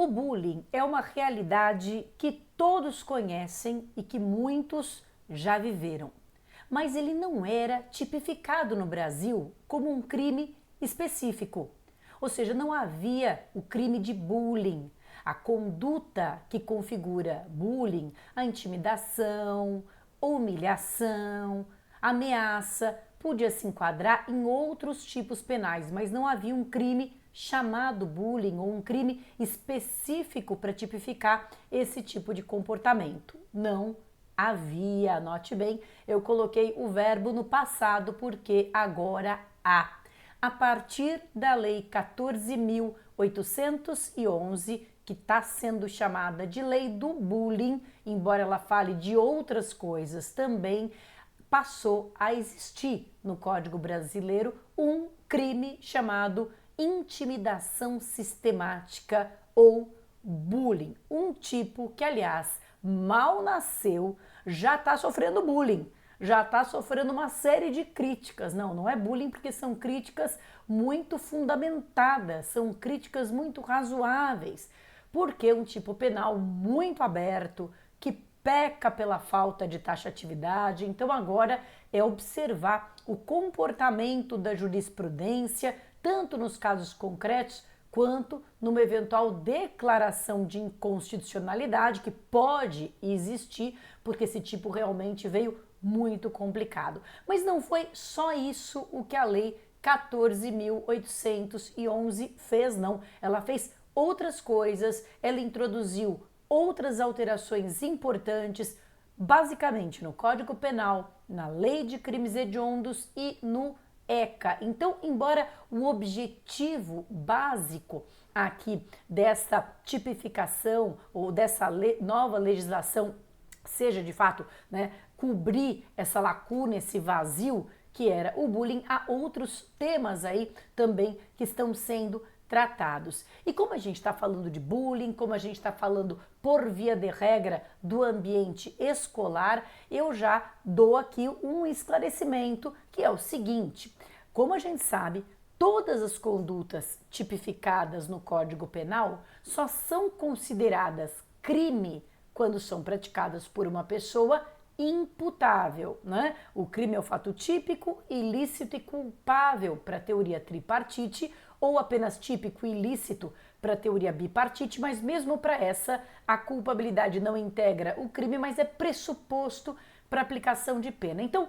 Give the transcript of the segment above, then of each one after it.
O bullying é uma realidade que todos conhecem e que muitos já viveram. Mas ele não era tipificado no Brasil como um crime específico. Ou seja, não havia o crime de bullying, a conduta que configura bullying, a intimidação, humilhação, ameaça, podia se enquadrar em outros tipos penais, mas não havia um crime chamado bullying ou um crime específico para tipificar esse tipo de comportamento. Não havia, anote bem, eu coloquei o verbo no passado porque agora há. A partir da Lei 14.811, que está sendo chamada de Lei do Bullying, embora ela fale de outras coisas também, passou a existir no Código Brasileiro um crime chamado intimidação sistemática ou bullying. Um tipo que, aliás, mal nasceu, já está sofrendo bullying, já está sofrendo uma série de críticas. Não é bullying porque são críticas muito fundamentadas, são críticas muito razoáveis, porque é um tipo penal muito aberto, que peca pela falta de taxatividade. Então agora é observar o comportamento da jurisprudência, tanto nos casos concretos quanto numa eventual declaração de inconstitucionalidade que pode existir, porque esse tipo realmente veio muito complicado. Mas não foi só isso o que a Lei 14.811 fez, não. Ela fez outras coisas, ela introduziu outras alterações importantes, basicamente no Código Penal, na Lei de Crimes Hediondos e no ECA. Então, embora o objetivo básico aqui dessa tipificação ou dessa nova legislação seja de fato, cobrir essa lacuna, esse vazio que era o bullying, há outros temas aí também que estão sendo tratados. E como a gente está falando de bullying, como a gente está falando por via de regra do ambiente escolar, eu já dou aqui um esclarecimento que é o seguinte: como a gente sabe, todas as condutas tipificadas no Código Penal só são consideradas crime quando são praticadas por uma pessoa imputável, né? O crime é o fato típico, ilícito e culpável para a teoria tripartite, ou apenas típico e ilícito para a teoria bipartite, mas mesmo para essa, a culpabilidade não integra o crime, mas é pressuposto para aplicação de pena. Então,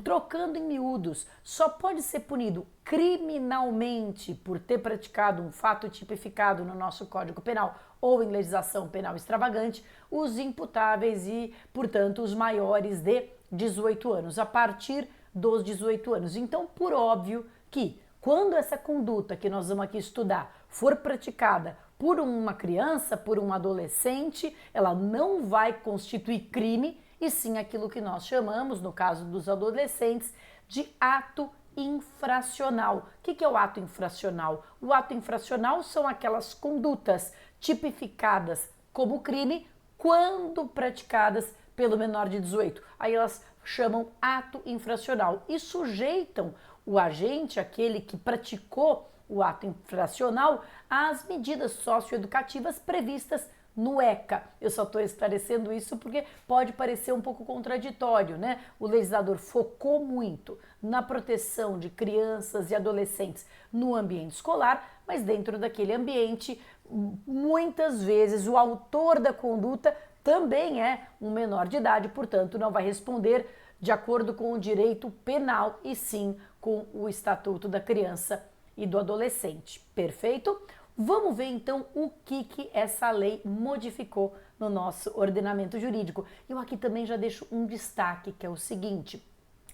trocando em miúdos, só pode ser punido criminalmente por ter praticado um fato tipificado no nosso Código Penal ou em legislação penal extravagante os imputáveis e, portanto, os maiores de 18 anos, a partir dos 18 anos. Então, por óbvio que quando essa conduta que nós vamos aqui estudar for praticada por uma criança, por um adolescente, ela não vai constituir crime, e sim aquilo que nós chamamos, no caso dos adolescentes, de ato infracional. O que é o ato infracional? O ato infracional são aquelas condutas tipificadas como crime quando praticadas pelo menor de 18. Aí elas chamam ato infracional e sujeitam o agente, aquele que praticou o ato infracional, às medidas socioeducativas previstas no ECA. Eu só estou esclarecendo isso porque pode parecer um pouco contraditório, né? O legislador focou muito na proteção de crianças e adolescentes no ambiente escolar, mas dentro daquele ambiente, muitas vezes o autor da conduta também é um menor de idade, portanto não vai responder de acordo com o direito penal e sim com o Estatuto da Criança e do Adolescente. Perfeito? Vamos ver então o que essa lei modificou no nosso ordenamento jurídico. Eu aqui também já deixo um destaque, que é o seguinte: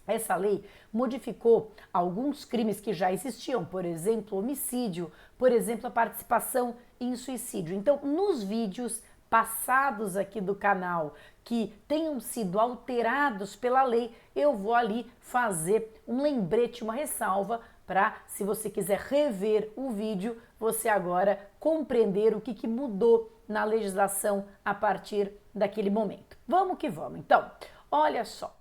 essa lei modificou alguns crimes que já existiam, por exemplo, homicídio, por exemplo, a participação em suicídio. Então, nos vídeos passados aqui do canal que tenham sido alterados pela lei, eu vou ali fazer um lembrete, uma ressalva, para, se você quiser rever o vídeo, você agora compreender o que mudou na legislação a partir daquele momento. Vamos que vamos. Então, olha só.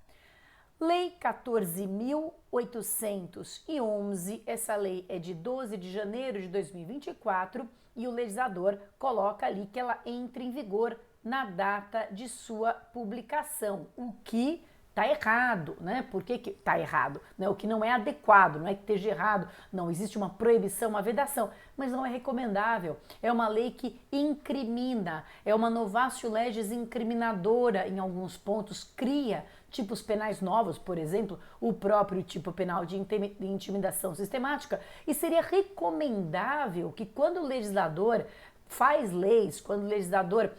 Lei 14.811, essa lei é de 12 de janeiro de 2024 e o legislador coloca ali que ela entre em vigor na data de sua publicação, o que está errado, né? Por que está errado? Né? O que não é adequado, não é que esteja errado, não existe uma proibição, uma vedação, mas não é recomendável. É uma lei que incrimina, é uma novatio legis incriminadora em alguns pontos, cria tipos penais novos, por exemplo, o próprio tipo penal de intimidação sistemática, e seria recomendável que quando o legislador faz leis, quando o legislador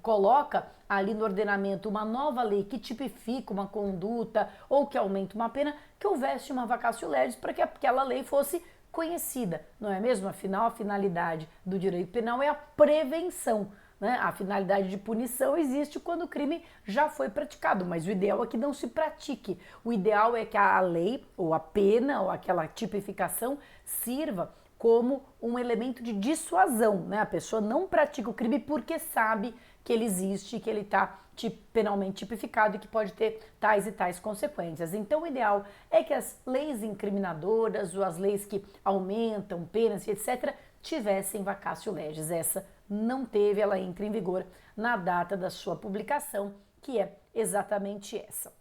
coloca ali no ordenamento uma nova lei que tipifica uma conduta ou que aumenta uma pena, que houvesse uma vacatio legis para que aquela lei fosse conhecida, não é mesmo? Afinal, a finalidade do direito penal é a prevenção. Né? A finalidade de punição existe quando o crime já foi praticado, mas o ideal é que não se pratique. O ideal é que a lei, ou a pena, ou aquela tipificação sirva como um elemento de dissuasão, né? A pessoa não pratica o crime porque sabe que ele existe, que ele está penalmente tipificado e que pode ter tais e tais consequências. Então, o ideal é que as leis incriminadoras ou as leis que aumentam penas e etc. tivessem vacatio legis. Essa não teve, ela entra em vigor na data da sua publicação, que é exatamente essa.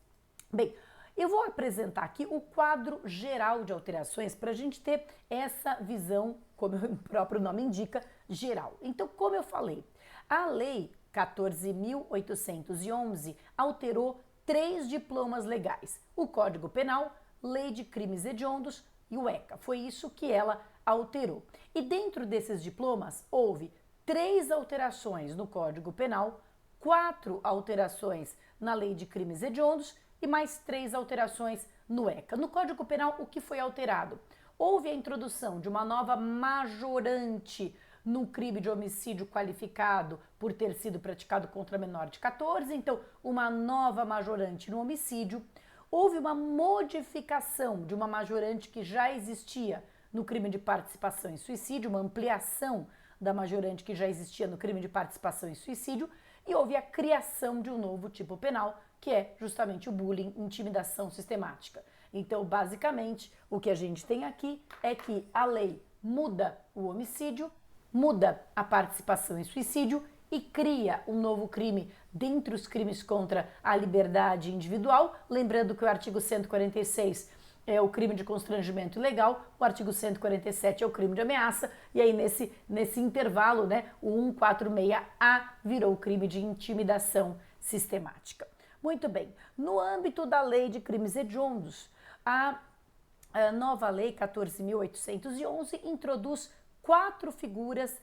Bem, eu vou apresentar aqui o quadro geral de alterações para a gente ter essa visão, como o próprio nome indica, geral. Então, como eu falei, a Lei 14.811 alterou 3 diplomas legais: o Código Penal, Lei de Crimes Hediondos e o ECA. Foi isso que ela alterou. E dentro desses diplomas houve 3 alterações no Código Penal, 4 alterações na Lei de Crimes Hediondos e mais 3 alterações no ECA. No Código Penal, o que foi alterado? Houve a introdução de uma nova majorante no crime de homicídio qualificado por ter sido praticado contra menor de 14, então uma nova majorante no homicídio. Houve uma modificação de uma majorante que já existia no crime de participação em suicídio, uma ampliação da majorante que já existia no crime de participação em suicídio, e houve a criação de um novo tipo penal, que é justamente o bullying, intimidação sistemática. Então, basicamente, o que a gente tem aqui é que a lei muda o homicídio, muda a participação em suicídio e cria um novo crime dentre os crimes contra a liberdade individual, lembrando que o artigo 146 é o crime de constrangimento ilegal, o artigo 147 é o crime de ameaça, e aí nesse intervalo, né, o 146A virou o crime de intimidação sistemática. Muito bem, no âmbito da Lei de Crimes Hediondos, a nova Lei 14.811 introduz 4 figuras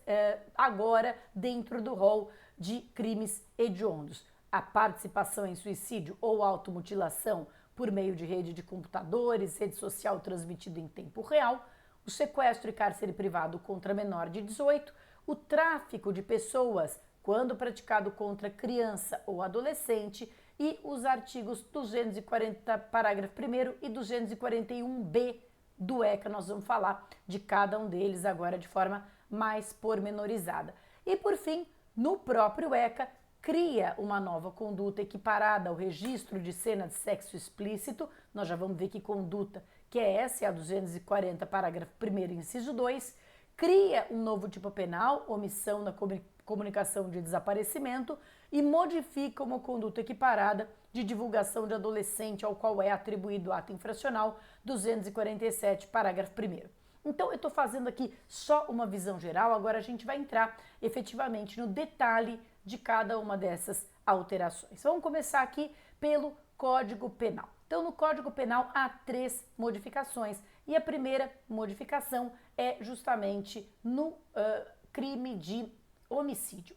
agora dentro do rol de crimes hediondos: a participação em suicídio ou automutilação por meio de rede de computadores, rede social transmitida em tempo real, o sequestro e cárcere privado contra menor de 18, o tráfico de pessoas quando praticado contra criança ou adolescente e os artigos 240, parágrafo 1º e 241b do ECA. Nós vamos falar de cada um deles agora de forma mais pormenorizada. E por fim, no próprio ECA, cria uma nova conduta equiparada ao registro de cena de sexo explícito. Nós já vamos ver que conduta que é essa, é a 240, parágrafo 1º, inciso 2. Cria um novo tipo penal, omissão na comunicação de desaparecimento, e modifica uma conduta equiparada de divulgação de adolescente ao qual é atribuído ato infracional, 247, parágrafo 1º. Então, eu estou fazendo aqui só uma visão geral, agora a gente vai entrar efetivamente no detalhe de cada uma dessas alterações. Vamos começar aqui pelo Código Penal. Então, no Código Penal há 3 modificações e a primeira modificação é justamente no crime de homicídio.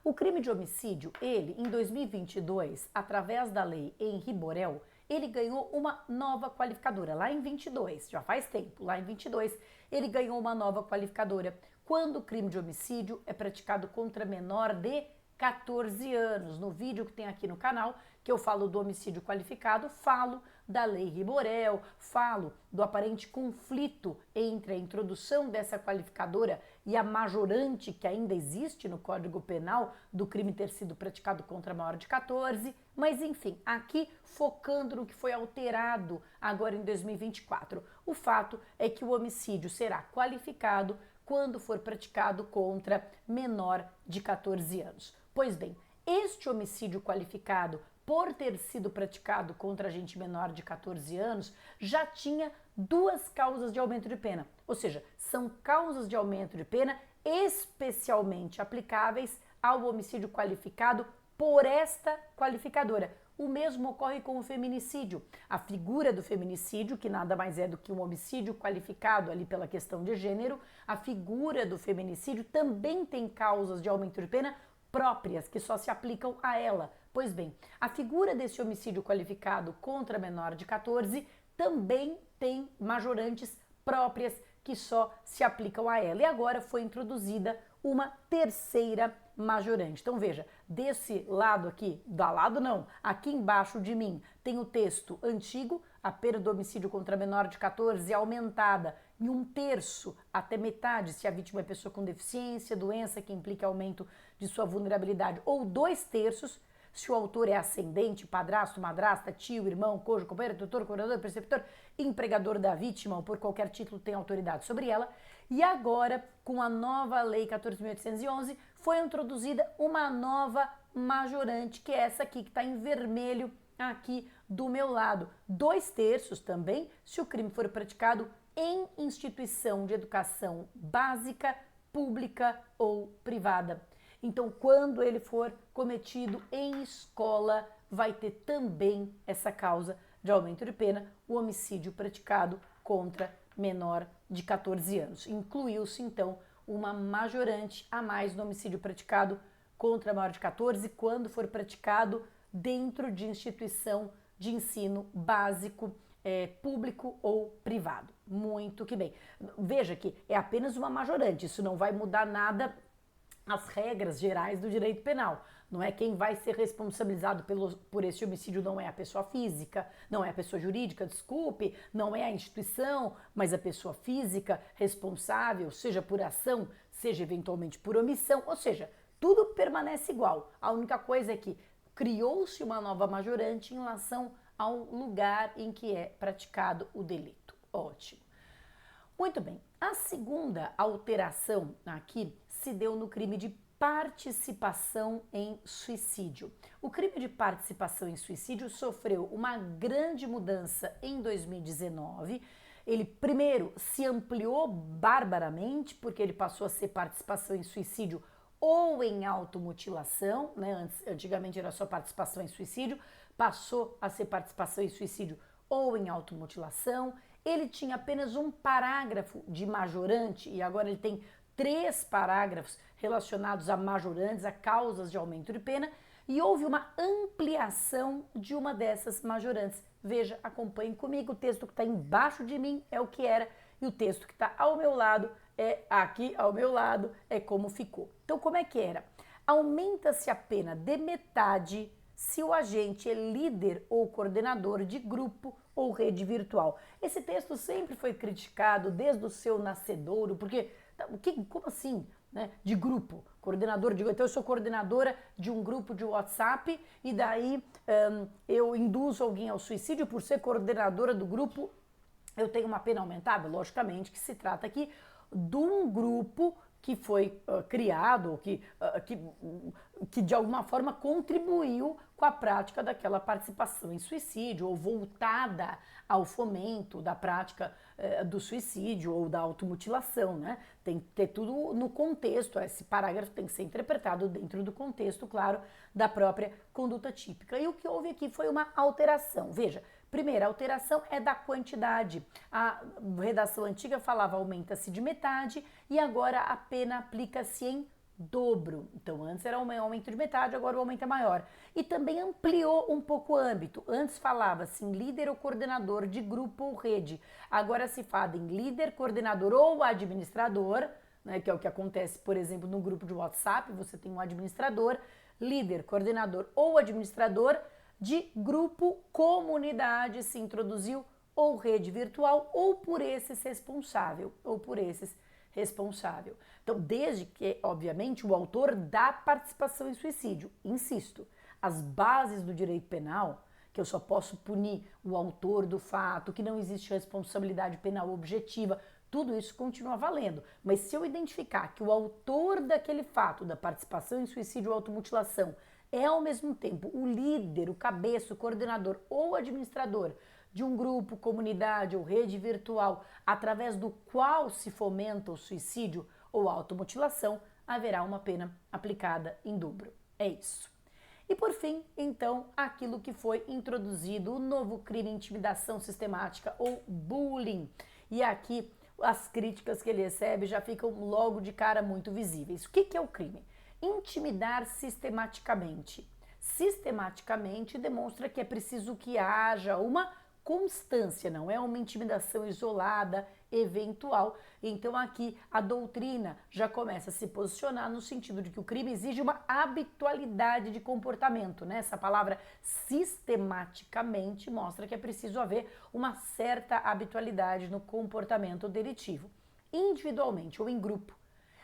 O crime de homicídio, ele, em 2022, através da lei Henri Borel, ele ganhou uma nova qualificadora. Lá em 22, já faz tempo, lá em 22, ele ganhou uma nova qualificadora quando o crime de homicídio é praticado contra menor de 14 anos. No vídeo que tem aqui no canal, que eu falo do homicídio qualificado, falo da Lei Riborel, falo do aparente conflito entre a introdução dessa qualificadora e a majorante que ainda existe no Código Penal do crime ter sido praticado contra maior de 14, mas enfim, aqui focando no que foi alterado agora em 2024. O fato é que o homicídio será qualificado quando for praticado contra menor de 14 anos. Pois bem, este homicídio qualificado por ter sido praticado contra agente menor de 14 anos já tinha duas causas de aumento de pena, ou seja, são causas de aumento de pena especialmente aplicáveis ao homicídio qualificado por esta qualificadora. O mesmo ocorre com o feminicídio. A figura do feminicídio, que nada mais é do que um homicídio qualificado ali pela questão de gênero, a figura do feminicídio também tem causas de aumento de pena próprias, que só se aplicam a ela. Pois bem, a figura desse homicídio qualificado contra menor de 14 também tem majorantes próprias que só se aplicam a ela. E agora foi introduzida uma terceira majorante. Então veja, desse lado aqui, aqui embaixo de mim tem o texto antigo, a pena do homicídio contra menor de 14 é aumentada em 1/3 até metade se a vítima é pessoa com deficiência, doença que implique aumento de sua vulnerabilidade, ou 2/3 se o autor é ascendente, padrasto, madrasta, tio, irmão, cônjuge, companheiro, tutor, curador, preceptor, empregador da vítima ou por qualquer título tem autoridade sobre ela. E agora, com a nova Lei 14.811, foi introduzida uma nova majorante, que é essa aqui, que está em vermelho aqui do meu lado. 2/3 também, se o crime for praticado em instituição de educação básica, pública ou privada. Então, quando ele for cometido em escola, vai ter também essa causa de aumento de pena, o homicídio praticado contra menor de 14 anos. Incluiu-se, então, uma majorante a mais no homicídio praticado contra maior de 14, quando for praticado dentro de instituição de ensino básico, público ou privado. Muito que bem. Veja que é apenas uma majorante, isso não vai mudar nada as regras gerais do direito penal. Não é quem vai ser responsabilizado por esse homicídio, não é a pessoa física, não é a pessoa jurídica, desculpe, não é a instituição, mas a pessoa física responsável, seja por ação, seja eventualmente por omissão, ou seja, tudo permanece igual. A única coisa é que criou-se uma nova majorante em relação ao lugar em que é praticado o delito. Ótimo. Muito bem, a segunda alteração aqui se deu no crime de participação em suicídio. O crime de participação em suicídio sofreu uma grande mudança em 2019. Ele primeiro se ampliou barbaramente, porque ele passou a ser participação em suicídio ou em automutilação, né? Antigamente era só participação em suicídio, passou a ser participação em suicídio ou em automutilação. Ele tinha apenas um parágrafo de majorante e agora ele tem 3 parágrafos relacionados a majorantes, a causas de aumento de pena, e houve uma ampliação de uma dessas majorantes. Veja, acompanhe comigo, o texto que está embaixo de mim é o que era e o texto que está ao meu lado é como ficou. Então, como é que era? Aumenta-se a pena de metade se o agente é líder ou coordenador de grupo ou rede virtual. Esse texto sempre foi criticado desde o seu nascedouro, porque como assim, né? De grupo, coordenador de grupo. Então eu sou coordenadora de um grupo de WhatsApp e daí eu induzo alguém ao suicídio por ser coordenadora do grupo, eu tenho uma pena aumentada? Logicamente que se trata aqui de um grupo que foi criado, ou que de alguma forma contribuiu com a prática daquela participação em suicídio, ou voltada ao fomento da prática do suicídio ou da automutilação, né? Tem que ter tudo no contexto, esse parágrafo tem que ser interpretado dentro do contexto, claro, da própria conduta típica. E o que houve aqui foi uma alteração. Veja, primeira alteração é da quantidade. A redação antiga falava aumenta-se de metade e agora a pena aplica-se em dobro. Então antes era um aumento de metade, agora o aumento é maior. E também ampliou um pouco o âmbito. Antes falava-se em líder ou coordenador de grupo ou rede. Agora se fala em líder, coordenador ou administrador, né, que é o que acontece, por exemplo, no grupo de WhatsApp, você tem um administrador, líder, coordenador ou administrador, de grupo, comunidade se introduziu, ou rede virtual, ou por esses responsável, Então, desde que, obviamente, o autor da participação em suicídio, insisto, as bases do direito penal, que eu só posso punir o autor do fato, que não existe responsabilidade penal objetiva, tudo isso continua valendo. Mas se eu identificar que o autor daquele fato, da participação em suicídio ou automutilação, é ao mesmo tempo o líder, o cabeça, o coordenador ou administrador de um grupo, comunidade ou rede virtual através do qual se fomenta o suicídio ou automutilação, haverá uma pena aplicada em dobro. É isso. E por fim, então, aquilo que foi introduzido, o novo crime intimidação sistemática ou bullying. E aqui as críticas que ele recebe já ficam logo de cara muito visíveis. O que é o crime? Intimidar sistematicamente. Sistematicamente demonstra que é preciso que haja uma constância, não é uma intimidação isolada, eventual. Então aqui a doutrina já começa a se posicionar no sentido de que o crime exige uma habitualidade de comportamento, né? Essa palavra sistematicamente mostra que é preciso haver uma certa habitualidade no comportamento delitivo, individualmente ou em grupo.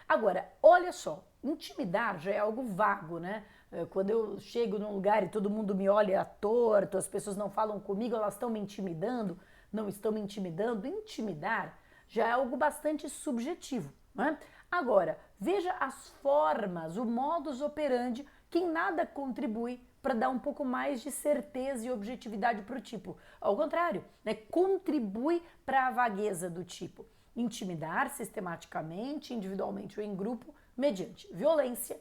Agora, olha só, intimidar já é algo vago, né? Quando eu chego num lugar e todo mundo me olha torto, as pessoas não falam comigo, elas estão me intimidando, não estão me intimidando. Intimidar já é algo bastante subjetivo, né? Agora, veja as formas, o modus operandi, que em nada contribui para dar um pouco mais de certeza e objetividade para o tipo. Ao contrário, né? Contribui para a vagueza do tipo. Intimidar sistematicamente, individualmente ou em grupo, mediante violência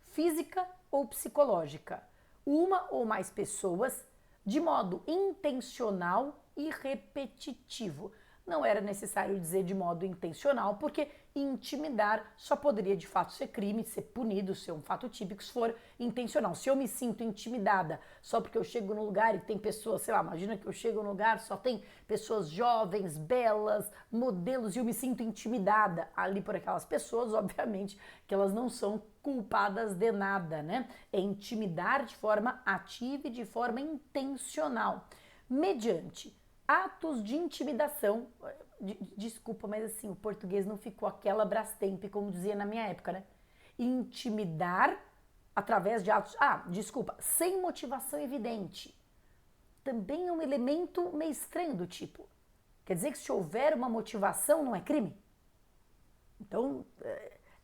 física ou psicológica, uma ou mais pessoas, de modo intencional e repetitivo. Não era necessário dizer de modo intencional, porque intimidar só poderia de fato ser crime, ser punido, ser um fato típico se for intencional. Se eu me sinto intimidada só porque eu chego num lugar e tem pessoas, sei lá, imagina que eu chego num lugar só tem pessoas jovens, belas, modelos, e eu me sinto intimidada ali por aquelas pessoas, obviamente que elas não são culpadas de nada, né? É intimidar de forma ativa e de forma intencional, mediante atos de intimidação. Desculpa, mas assim, o português não ficou aquela Brastemp, como dizia na minha época, né? Intimidar através de atos, sem motivação evidente. Também é um elemento meio estranho do tipo. Quer dizer que se houver uma motivação não é crime? Então,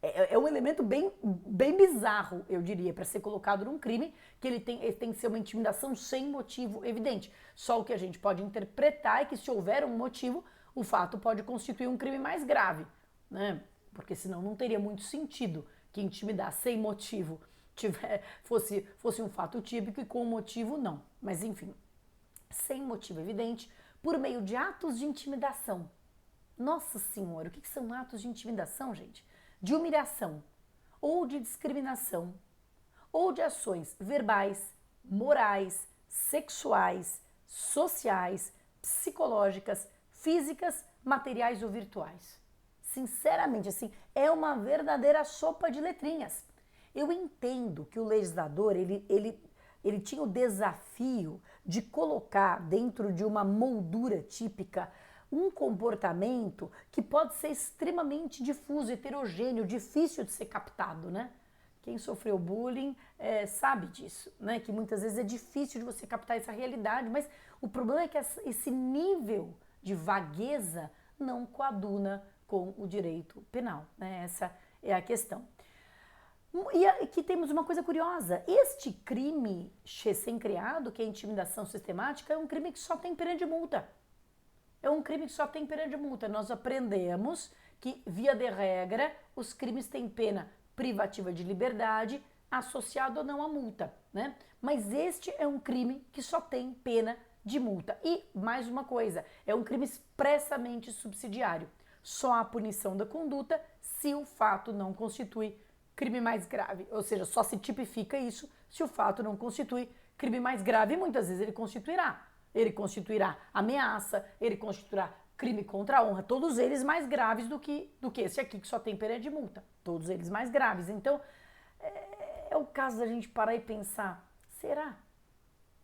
é um elemento bem bizarro, eu diria, para ser colocado num crime, que ele tem que ser uma intimidação sem motivo evidente. Só o que a gente pode interpretar é que se houver um motivo, o fato pode constituir um crime mais grave, né? Porque senão não teria muito sentido que intimidar sem motivo fosse um fato típico e com motivo não. Mas enfim, sem motivo evidente, por meio de atos de intimidação. Nossa Senhora, o que são atos de intimidação, gente? De humilhação, ou de discriminação, ou de ações verbais, morais, sexuais, sociais, psicológicas, físicas, materiais ou virtuais. Sinceramente, assim, é uma verdadeira sopa de letrinhas. Eu entendo que o legislador, ele tinha o desafio de colocar dentro de uma moldura típica um comportamento que pode ser extremamente difuso, heterogêneo, difícil de ser captado, né? Quem sofreu bullying sabe disso, né? Que muitas vezes é difícil de você captar essa realidade, mas o problema é que esse nível de vagueza não coaduna com o direito penal, né? Essa é a questão. E aqui temos uma coisa curiosa, este crime recém-criado, que é a intimidação sistemática, é um crime que só tem pena de multa. É um crime que só tem pena de multa. Nós aprendemos que, via de regra, os crimes têm pena privativa de liberdade associado ou não à multa, né? Mas este é um crime que só tem pena de multa. E, mais uma coisa, é um crime expressamente subsidiário. Só há punição da conduta se o fato não constitui crime mais grave. Ou seja, só se tipifica isso se o fato não constitui crime mais grave. E muitas vezes ele constituirá. Ele constituirá ameaça, ele constituirá crime contra a honra, todos eles mais graves do que esse aqui que só tem pena de multa, todos eles mais graves. Então, é o caso da gente parar e pensar, será?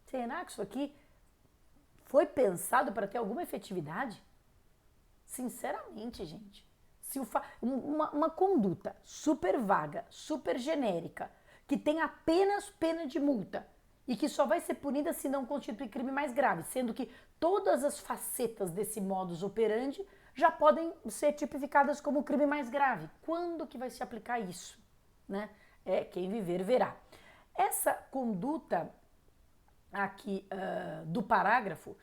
Será que isso aqui foi pensado para ter alguma efetividade? Sinceramente, gente, se uma conduta super vaga, super genérica, que tem apenas pena de multa e que só vai ser punida se não constituir crime mais grave, sendo que todas as facetas desse modus operandi já podem ser tipificadas como crime mais grave. Quando que vai se aplicar isso? Né? Quem viver verá. Essa conduta aqui do parágrafo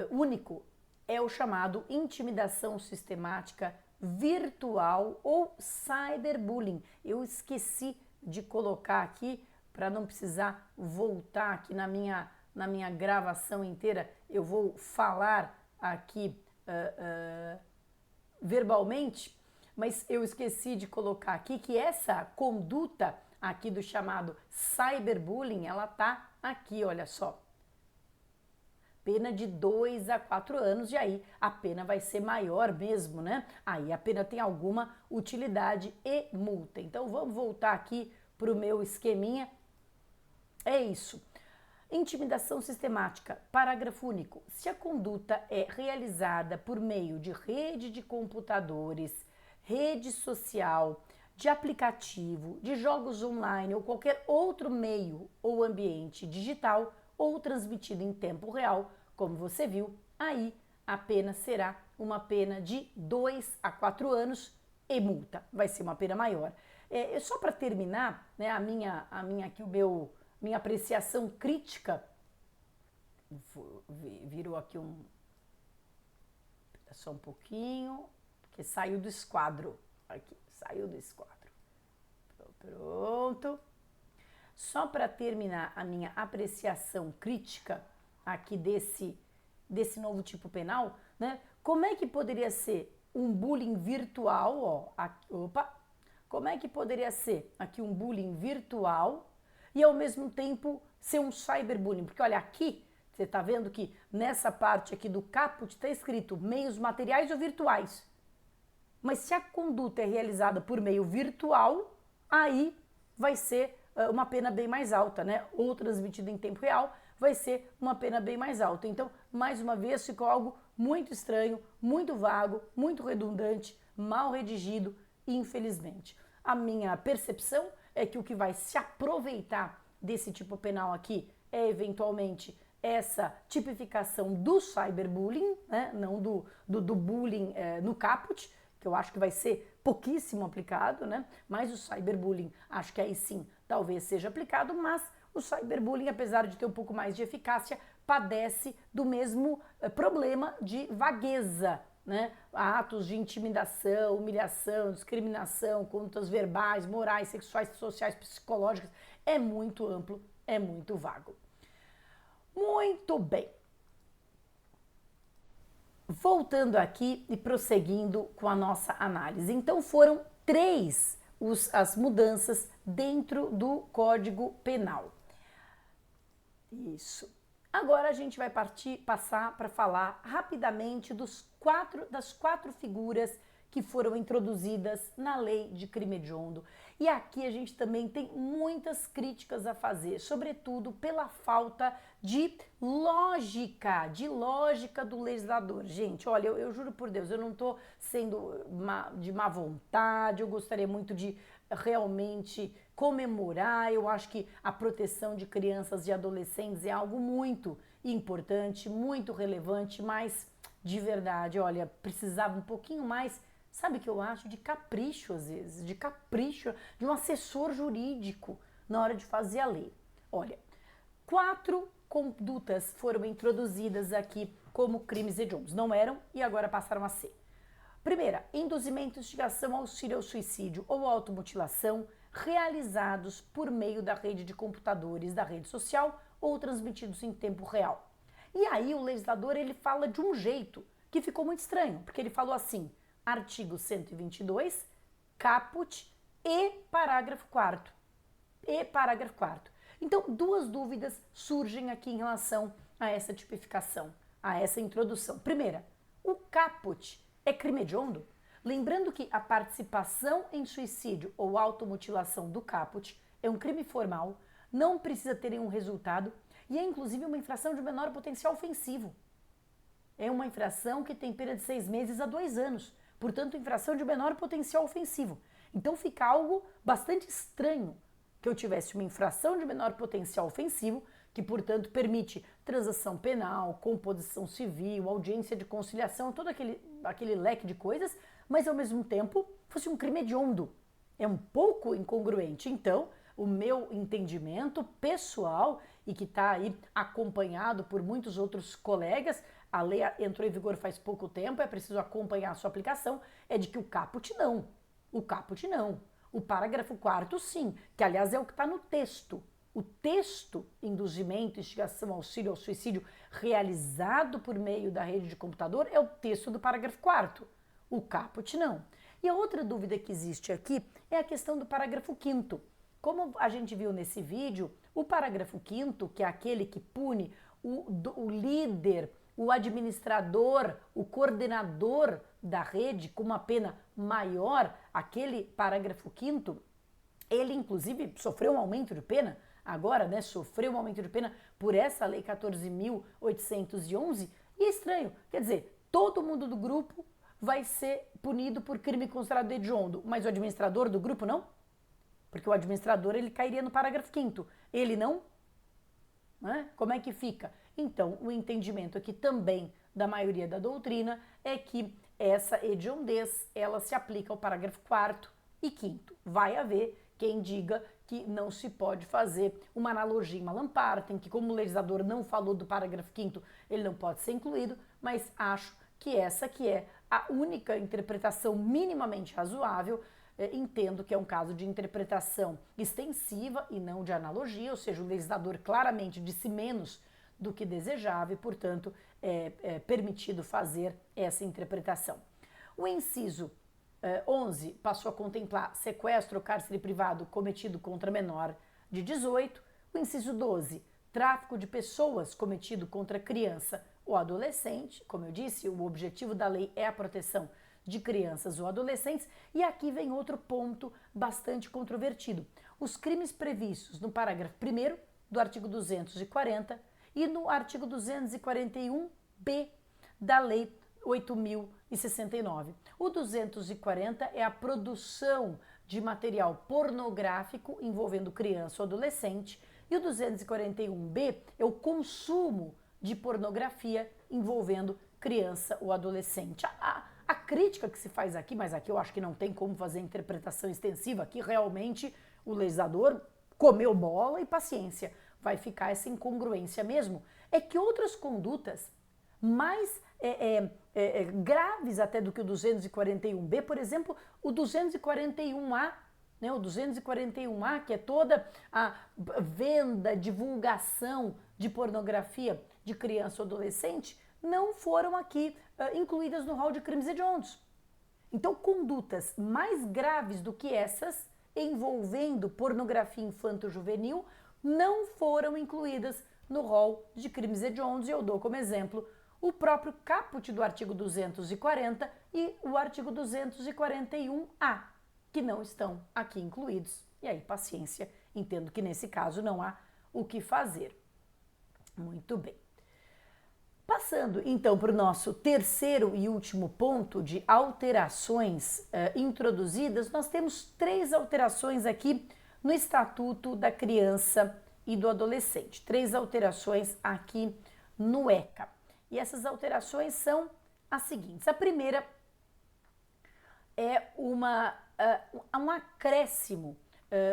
único é o chamado intimidação sistemática virtual ou cyberbullying. Eu esqueci de colocar aqui para não precisar voltar aqui na minha gravação inteira. Eu vou falar aqui verbalmente, mas eu esqueci de colocar aqui que essa conduta aqui do chamado cyberbullying, ela tá aqui, olha só. Pena de 2 a 4 anos, e aí a pena vai ser maior mesmo, né? Aí a pena tem alguma utilidade e multa. Então vamos voltar aqui para o meu esqueminha. É isso. Intimidação sistemática, parágrafo único. Se a conduta é realizada por meio de rede de computadores, rede social, de aplicativo, de jogos online ou qualquer outro meio ou ambiente digital ou transmitido em tempo real, como você viu, aí a pena será uma pena de 2 a 4 anos e multa. Vai ser uma pena maior. Só para terminar, né, minha apreciação crítica, virou aqui só um pouquinho, porque saiu do esquadro, aqui, saiu do esquadro, pronto. Só para terminar a minha apreciação crítica aqui desse novo tipo penal, né? Como é que poderia ser um bullying virtual, ó, aqui, como é que poderia ser aqui um bullying virtual e ao mesmo tempo ser um cyberbullying? Porque olha, aqui você está vendo que nessa parte aqui do caput está escrito meios materiais ou virtuais. Mas se a conduta é realizada por meio virtual, aí vai ser uma pena bem mais alta, né? Ou transmitida em tempo real, vai ser uma pena bem mais alta. Então, mais uma vez, ficou algo muito estranho, muito vago, muito redundante, mal redigido, infelizmente. A minha percepção é que o que vai se aproveitar desse tipo penal aqui é eventualmente essa tipificação do cyberbullying, né? Não do bullying no caput, que eu acho que vai ser pouquíssimo aplicado, né? Mas o cyberbullying, acho que aí sim, talvez seja aplicado, mas o cyberbullying, apesar de ter um pouco mais de eficácia, padece do mesmo problema de vagueza, né? Atos de intimidação, humilhação, discriminação, condutas verbais, morais, sexuais, sociais, psicológicas, é muito amplo, é muito vago. Muito bem. Voltando aqui e prosseguindo com a nossa análise. Então foram 3 as mudanças dentro do Código Penal. Isso. Agora a gente vai passar para falar rapidamente das 4 figuras que foram introduzidas na lei de crime hediondo. E aqui a gente também tem muitas críticas a fazer, sobretudo pela falta de lógica do legislador. Gente, olha, eu juro por Deus, eu não estou sendo de má vontade, eu gostaria muito de realmente comemorar. Eu acho que a proteção de crianças e adolescentes é algo muito importante, muito relevante, mas de verdade, olha, precisava um pouquinho mais. Sabe o que eu acho? De capricho, às vezes, de capricho de um assessor jurídico na hora de fazer a lei. Olha, 4 condutas foram introduzidas aqui como crimes hediondos. Não eram e agora passaram a ser. Primeira, induzimento, instigação, auxílio ao suicídio ou automutilação realizados por meio da rede de computadores, da rede social ou transmitidos em tempo real. E aí o legislador ele fala de um jeito que ficou muito estranho, porque ele falou assim: artigo 122, caput e parágrafo 4º. E parágrafo 4º. Então, 2 dúvidas surgem aqui em relação a essa tipificação, a essa introdução. Primeira, o caput é crime hediondo? Lembrando que a participação em suicídio ou automutilação do caput é um crime formal, não precisa ter nenhum resultado E é inclusive uma infração de menor potencial ofensivo. É uma infração que tem pena de 6 meses a 2 anos. Portanto, infração de menor potencial ofensivo. Então fica algo bastante estranho que eu tivesse uma infração de menor potencial ofensivo, que, portanto, permite transação penal, composição civil, audiência de conciliação, todo aquele leque de coisas, mas, ao mesmo tempo, fosse um crime hediondo. É um pouco incongruente. Então, o meu entendimento pessoal, e que está aí acompanhado por muitos outros colegas, a lei entrou em vigor faz pouco tempo, é preciso acompanhar a sua aplicação, é de que o caput não. O caput não. O parágrafo 4º sim, que aliás é o que está no texto. O texto, induzimento, instigação, auxílio ao suicídio, realizado por meio da rede de computador, é o texto do parágrafo 4º. O caput não. E a outra dúvida que existe aqui é a questão do parágrafo 5º. Como a gente viu nesse vídeo, o parágrafo 5º, que é aquele que pune o líder, o administrador, o coordenador da rede com uma pena maior, aquele parágrafo 5º, ele inclusive sofreu um aumento de pena, agora, né, sofreu um aumento de pena por essa lei 14.811, e é estranho, quer dizer, todo mundo do grupo vai ser punido por crime considerado hediondo, mas o administrador do grupo não? Porque o administrador ele cairia no parágrafo 5º, ele não? Né? Como é que fica? Então, o entendimento aqui também da maioria da doutrina é que essa hediondez, ela se aplica ao parágrafo 4º e 5º. Vai haver quem diga que não se pode fazer uma analogia em Malam-Partem, que como o legislador não falou do parágrafo 5º, ele não pode ser incluído, mas acho que essa que é a única interpretação minimamente razoável. Entendo que é um caso de interpretação extensiva e não de analogia, ou seja, o legislador claramente disse menos do que desejava e, portanto, é permitido fazer essa interpretação. O inciso 11 passou a contemplar sequestro ou cárcere privado cometido contra menor de 18. O inciso 12, tráfico de pessoas cometido contra criança ou adolescente. Como eu disse, o objetivo da lei é a proteção de crianças ou adolescentes. E aqui vem outro ponto bastante controvertido. Os crimes previstos no parágrafo 1º do artigo 240 e no artigo 241b da lei 8.069. O 240 é a produção de material pornográfico envolvendo criança ou adolescente e o 241b é o consumo de pornografia envolvendo criança ou adolescente. A crítica que se faz aqui, mas aqui eu acho que não tem como fazer interpretação extensiva, aqui realmente o legislador comeu bola e paciência, vai ficar essa incongruência mesmo, é que outras condutas mais graves até do que o 241b, por exemplo, o 241a, né, o 241a, que é toda a venda, divulgação de pornografia de criança ou adolescente, não foram aqui incluídas no rol de crimes hediondos. Então, condutas mais graves do que essas, envolvendo pornografia infanto-juvenil, não foram incluídas no rol de crimes hediondos, e eu dou como exemplo o próprio caput do artigo 240 e o artigo 241A, que não estão aqui incluídos. E aí, paciência, entendo que nesse caso não há o que fazer. Muito bem. Passando então para o nosso terceiro e último ponto de alterações introduzidas, nós temos 3 alterações aqui no Estatuto da Criança e do Adolescente. 3 alterações aqui no ECA. E essas alterações são as seguintes. A primeira é um acréscimo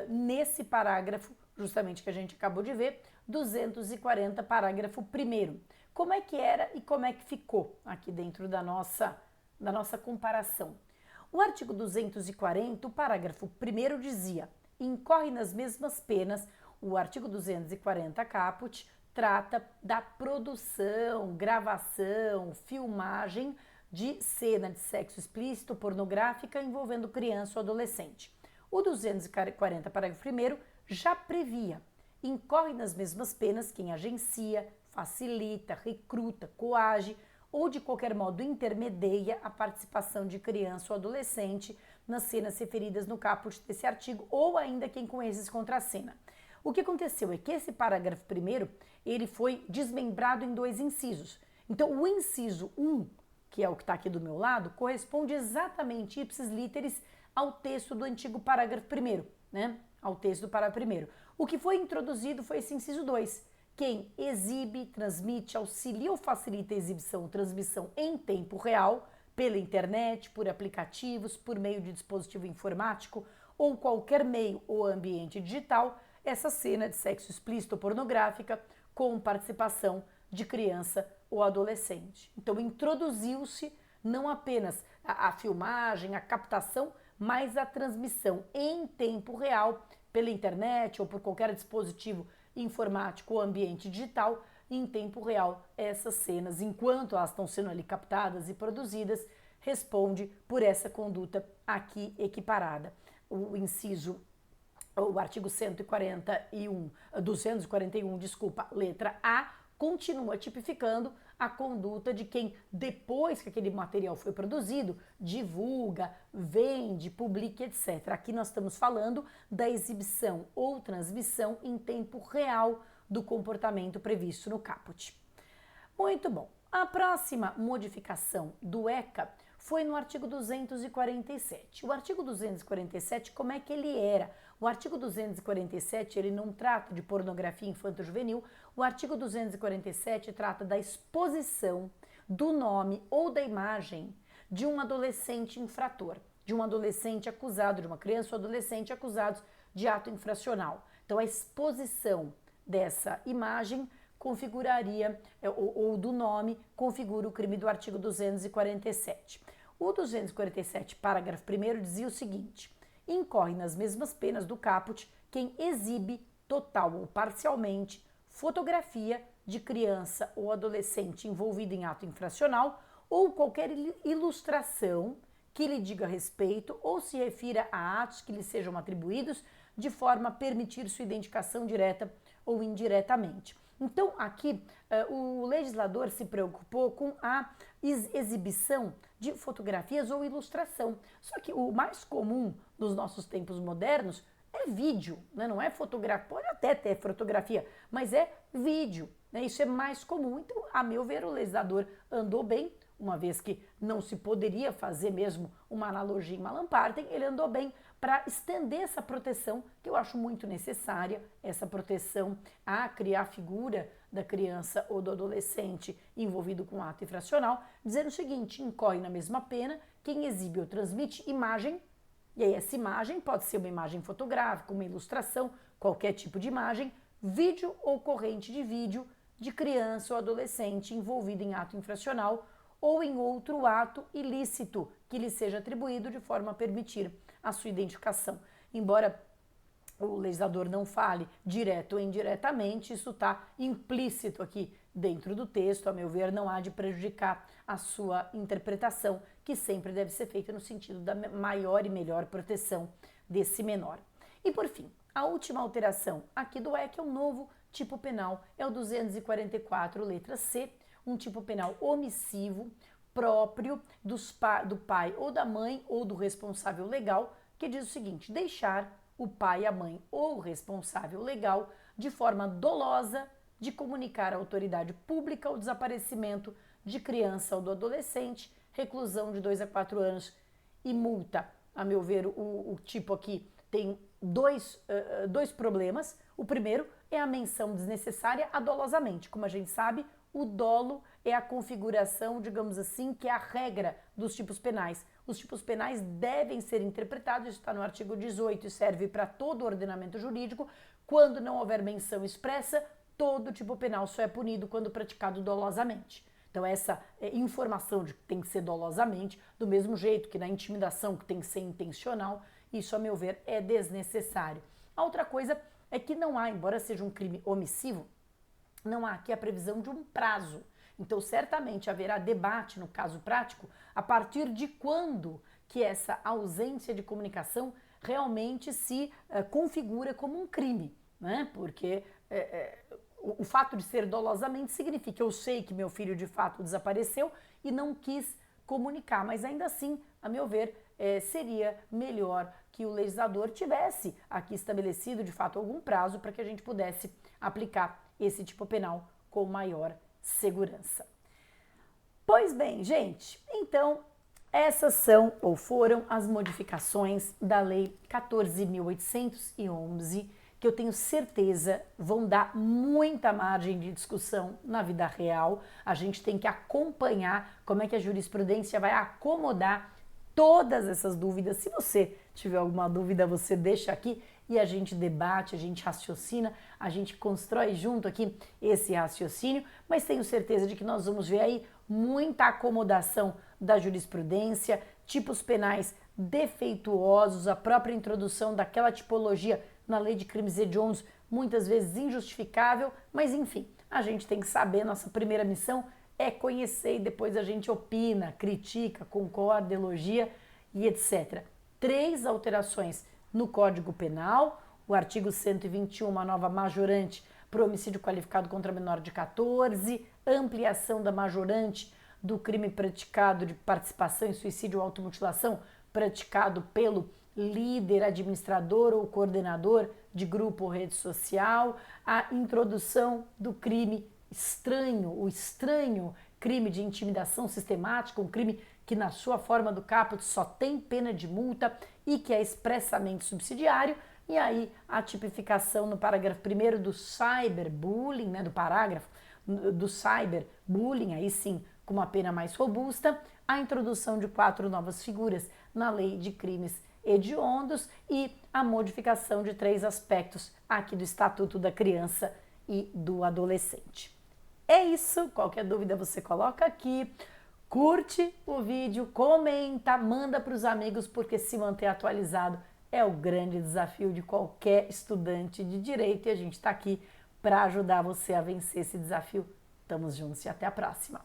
nesse parágrafo, justamente que a gente acabou de ver, 240, parágrafo 1º. Como é que era e como é que ficou aqui dentro da nossa comparação? O artigo 240, o parágrafo 1º dizia: incorre nas mesmas penas. O artigo 240 caput trata da produção, gravação, filmagem de cena de sexo explícito, pornográfica, envolvendo criança ou adolescente. O 240, parágrafo 1º, já previa: incorre nas mesmas penas quem agencia, facilita, recruta, coage ou de qualquer modo intermedia a participação de criança ou adolescente nas cenas referidas no caput desse artigo, ou ainda quem com esses contracena. O que aconteceu é que esse parágrafo primeiro, ele foi desmembrado em 2 incisos. Então, o inciso 1, que é o que está aqui do meu lado, corresponde exatamente, ipsis literis, ao texto do antigo parágrafo primeiro, né? Ao texto do parágrafo primeiro. O que foi introduzido foi esse inciso 2. Quem exibe, transmite, auxilia ou facilita a exibição ou transmissão em tempo real, pela internet, por aplicativos, por meio de dispositivo informático ou qualquer meio ou ambiente digital, essa cena de sexo explícito ou pornográfica com participação de criança ou adolescente. Então introduziu-se não apenas a filmagem, a captação, mas a transmissão em tempo real pela internet ou por qualquer dispositivo informático ou ambiente digital, em tempo real, essas cenas, enquanto elas estão sendo ali captadas e produzidas, responde por essa conduta aqui equiparada. O inciso, o artigo 241, letra A, continua tipificando a conduta de quem, depois que aquele material foi produzido, divulga, vende, publica, etc. Aqui nós estamos falando da exibição ou transmissão em tempo real do comportamento previsto no caput. Muito bom. A próxima modificação do ECA foi no artigo 247. O artigo 247, como é que ele era? O artigo 247, ele não trata de pornografia infanto-juvenil. O artigo 247 trata da exposição do nome ou da imagem de um adolescente infrator, de um adolescente acusado, de uma criança ou adolescente acusados de ato infracional. Então, a exposição dessa imagem configuraria, ou do nome, configura o crime do artigo 247. O 247, parágrafo 1º, dizia o seguinte: incorre nas mesmas penas do caput quem exibe total ou parcialmente fotografia de criança ou adolescente envolvido em ato infracional ou qualquer ilustração que lhe diga respeito ou se refira a atos que lhe sejam atribuídos de forma a permitir sua identificação direta ou indiretamente. Então, aqui, o legislador se preocupou com a exibição de fotografias ou ilustração. Só que o mais comum nos nossos tempos modernos é vídeo, né? Não é fotografia, pode até ter fotografia, mas é vídeo, né? Isso é mais comum. Então, a meu ver, o legislador andou bem, uma vez que não se poderia fazer mesmo uma analogia em Malam Partem, ele andou bem para estender essa proteção, que eu acho muito necessária, essa proteção a criar a figura da criança ou do adolescente envolvido com ato infracional, dizendo o seguinte: incorre na mesma pena quem exibe ou transmite imagem, e aí essa imagem pode ser uma imagem fotográfica, uma ilustração, qualquer tipo de imagem, vídeo ou corrente de vídeo de criança ou adolescente envolvido em ato infracional ou em outro ato ilícito que lhe seja atribuído de forma a permitir a sua identificação. Embora o legislador não fale direto ou indiretamente, isso está implícito aqui dentro do texto, a meu ver, não há de prejudicar a sua interpretação, que sempre deve ser feita no sentido da maior e melhor proteção desse menor. E por fim, a última alteração aqui do EC é um novo tipo penal, é o 244, letra C, um tipo penal omissivo próprio do pai ou da mãe ou do responsável legal, que diz o seguinte: deixar o pai, a mãe ou o responsável legal de forma dolosa de comunicar à autoridade pública o desaparecimento de criança ou do adolescente, reclusão de 2 a 4 anos e multa. A meu ver, o tipo aqui tem dois problemas. O primeiro é a menção desnecessária a dolosamente. Como a gente sabe, o dolo é a configuração, digamos assim, que é a regra dos tipos penais. Os tipos penais devem ser interpretados, isso está no artigo 18 e serve para todo o ordenamento jurídico. Quando não houver menção expressa, todo tipo penal só é punido quando praticado dolosamente. Então essa informação de que tem que ser dolosamente, do mesmo jeito que na intimidação que tem que ser intencional, isso a meu ver é desnecessário. A outra coisa é que não há, embora seja um crime omissivo, não há aqui a previsão de um prazo. Então, certamente haverá debate no caso prático a partir de quando que essa ausência de comunicação realmente se configura como um crime, né? Porque o fato de ser dolosamente significa que eu sei que meu filho de fato desapareceu e não quis comunicar, mas ainda assim, a meu ver, seria melhor que o legislador tivesse aqui estabelecido de fato algum prazo para que a gente pudesse aplicar esse tipo penal com maior segurança. Pois bem, gente, então essas são ou foram as modificações da Lei 14.811, que eu tenho certeza vão dar muita margem de discussão na vida real. A gente tem que acompanhar como é que a jurisprudência vai acomodar todas essas dúvidas. Se você tiver alguma dúvida, você deixa aqui e a gente debate, a gente raciocina, a gente constrói junto aqui esse raciocínio, mas tenho certeza de que nós vamos ver aí muita acomodação da jurisprudência, tipos penais defeituosos, a própria introdução daquela tipologia na lei de crimes hediondos, muitas vezes injustificável, mas enfim, a gente tem que saber, nossa primeira missão é conhecer e depois a gente opina, critica, concorda, elogia e etc. 3 alterações no Código Penal, o artigo 121, uma nova majorante para o homicídio qualificado contra menor de 14, ampliação da majorante do crime praticado de participação em suicídio ou automutilação praticado pelo líder, administrador ou coordenador de grupo ou rede social, a introdução do crime estranho, o estranho crime de intimidação sistemática, um crime que na sua forma do caput só tem pena de multa e que é expressamente subsidiário, e aí a tipificação no parágrafo 1º do cyberbullying, né, do parágrafo do cyberbullying, aí sim com uma pena mais robusta, a introdução de 4 novas figuras na lei de crimes hediondos e a modificação de 3 aspectos aqui do Estatuto da Criança e do Adolescente. É isso, qualquer dúvida você coloca aqui, curte o vídeo, comenta, manda para os amigos, porque se manter atualizado é o grande desafio de qualquer estudante de direito e a gente está aqui para ajudar você a vencer esse desafio. Tamo juntos e até a próxima!